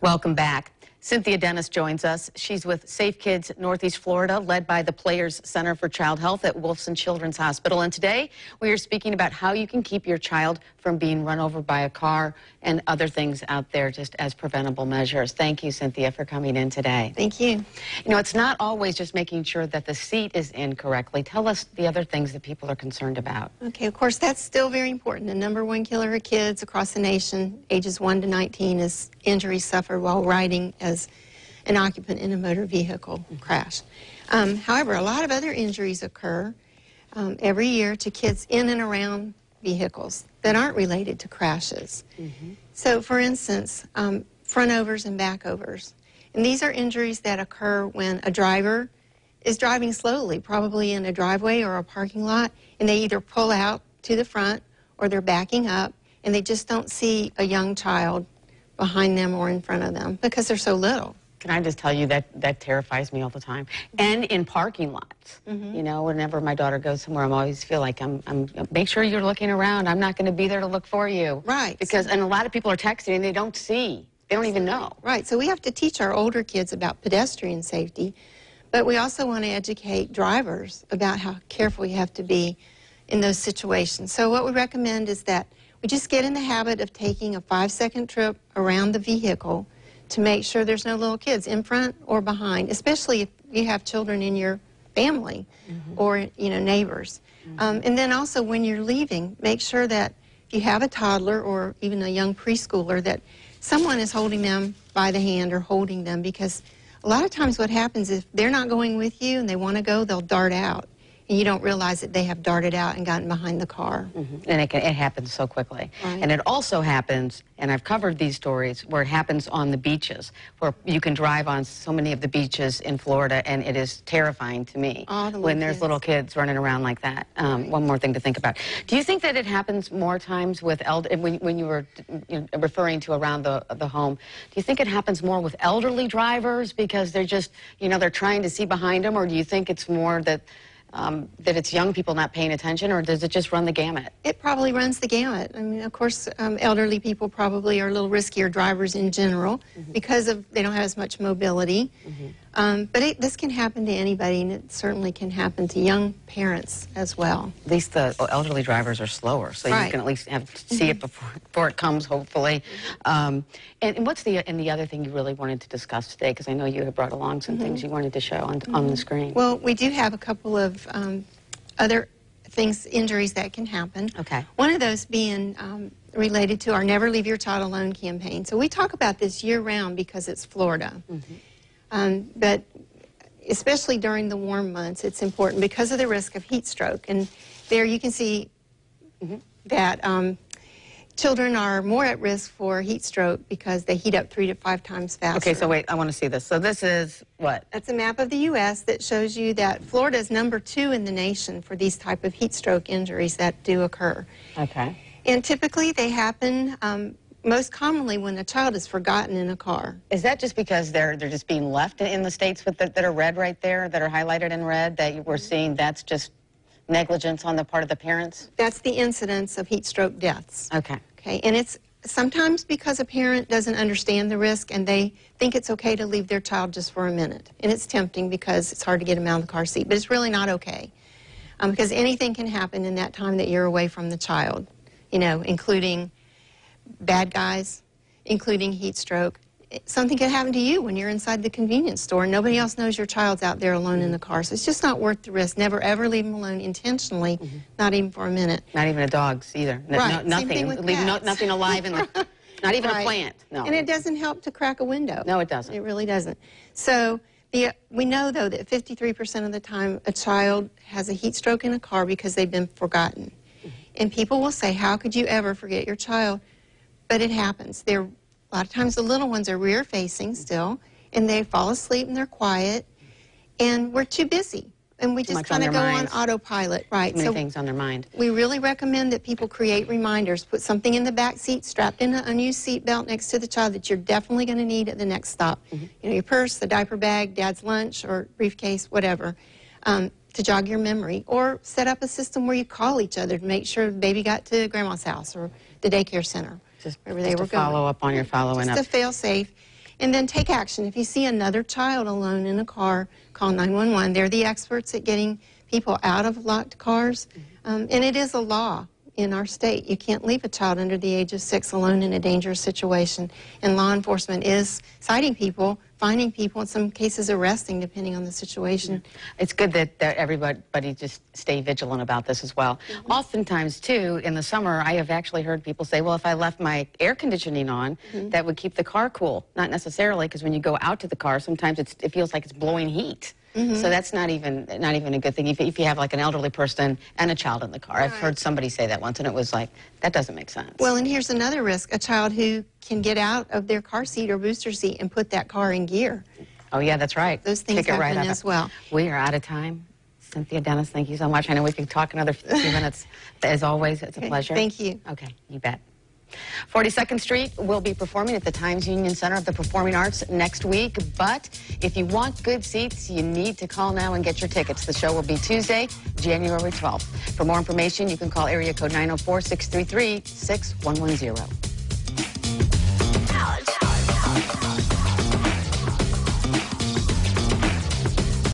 Welcome back. Cynthia Dennis joins us. She's with Safe Kids Northeast Florida, led by the Players Center for Child Health at Wolfson Children's Hospital. And today we are speaking about how you can keep your child from being run over by a car and other things out there just as preventable measures. Thank you, Cynthia, for coming in today. Thank you. You know, it's not always just making sure that the seat is in correctly. Tell us the other things that people are concerned about. Okay, of course, that's still very important. The #1 killer of kids across the nation, ages 1 to 19, is injuries suffered while riding as an occupant in a motor vehicle crash. However, a lot of other injuries occur every year to kids in and around vehicles that aren't related to crashes. So, for instance, front overs and back overs. And these are injuries that occur when a driver is driving slowly, probably in a driveway or a parking lot, and they either pull out to the front or they're backing up, and they just don't see a young child behind them or in front of them because they're so little. Can I just tell you that terrifies me all the time. And in parking lots. You know, whenever my daughter goes somewhere, I always feel like make sure you're looking around. I'm not going to be there to look for you. Right. Because, and a lot of people are texting and they don't see. They don't even know. Right. So we have to teach our older kids about pedestrian safety, but we also want to educate drivers about how careful you have to be in those situations. So what we recommend is that we just get in the habit of taking a 5-second trip around the vehicle to make sure there's no little kids in front or behind, especially if you have children in your family or, you know, neighbors. And then also when you're leaving, make sure that if you have a toddler or even a young preschooler, that someone is holding them by the hand or holding them, because a lot of times what happens is if they're not going with you and they want to go, they'll dart out. And you don't realize that they have darted out and gotten behind the car. And it happens so quickly. Right. And it also happens, and I've covered these stories, where it happens on the beaches, where you can drive on so many of the beaches in Florida, and it is terrifying to me when there's little kids running around like that. One more thing to think about. Do you think that it happens more times with when you were referring to around the home, do you think it happens more with elderly drivers because they're just, you know, they're trying to see behind them, or do you think it's more that it's young people not paying attention, or does it just run the gamut? It probably runs the gamut. I mean, of course, elderly people probably are a little riskier drivers in general because they don't have as much mobility. But this can happen to anybody, and it certainly can happen to young parents as well. At least the elderly drivers are slower, so you can at least see it before it comes, hopefully. And what's the other thing you really wanted to discuss today? Because I know you have brought along some things you wanted to show on the screen. Well, we do have a couple of other things, injuries that can happen. Okay. One of those being related to our Never Leave Your Child Alone campaign. So we talk about this year-round because it's Florida. But especially during the warm months, it's important because of the risk of heat stroke. And there you can see that children are more at risk for heat stroke because they heat up 3 to 5 times faster. Okay, so wait, I want to see this. So this is what? That's a map of the U.S. that shows you that Florida is #2 in the nation for these type of heat stroke injuries that do occur. Okay. And typically they happen most commonly when a child is forgotten in a car. Is that just because they're just being left in the states that are red right there, that are highlighted in red, that we're seeing that's just negligence on the part of the parents? That's the incidence of heat stroke deaths. Okay. Okay, and it's sometimes because a parent doesn't understand the risk and they think it's okay to leave their child just for a minute. And it's tempting because it's hard to get them out of the car seat, but it's really not okay. Because anything can happen in that time that you're away from the child, you know, including bad guys, including heat stroke. Something can happen to you when you're inside the convenience store and nobody else knows your child's out there alone in the car. So it's just not worth the risk. Never, ever leave them alone intentionally, not even for a minute. Not even a dog's either. Right. Nothing. Same thing with Leave cats. nothing alive in the, not even a plant. No. And it doesn't help to crack a window. No, it doesn't. It really doesn't. So we know, though, that 53% of the time a child has a heat stroke in a car because they've been forgotten. And people will say, how could you ever forget your child? But it happens. A lot of times the little ones are rear-facing still, and they fall asleep and they're quiet, and we're too busy. And we just kind of go on autopilot, right? Too many things on their mind. We really recommend that people create reminders. Put something in the back seat, strapped in an unused seat belt next to the child that you're definitely going to need at the next stop. You know, your purse, the diaper bag, dad's lunch, or briefcase, whatever, to jog your memory. Or set up a system where you call each other to make sure baby got to grandma's house or the daycare center. Just wherever they were follow up on your following up. Just to fail safe. And then take action. If you see another child alone in a car, call 911. They're the experts at getting people out of locked cars. And it is a law in our state. You can't leave a child under the age of 6 alone in a dangerous situation. And law enforcement is citing people, finding people, in some cases arresting, depending on the situation. It's good that everybody just stay vigilant about this as well. Oftentimes, too, in the summer, I have actually heard people say, well, if I left my air conditioning on, that would keep the car cool. Not necessarily, because when you go out to the car, sometimes it feels like it's blowing heat. So that's not even a good thing if you have like an elderly person and a child in the car. Right. I've heard somebody say that once, and it was like, that doesn't make sense. Well, and here's another risk: a child who can get out of their car seat or booster seat and put that car in gear. Oh yeah, that's right. Those things happen as well. We are out of time. Cynthia Dennis, thank you so much. I know we could talk another few minutes. As always, it's a pleasure. Thank you. Okay, you bet. 42nd Street will be performing at the Times Union Center of the Performing Arts next week, but if you want good seats, you need to call now and get your tickets. The show will be Tuesday, January 12th. For more information, you can call area code 904-633-6110.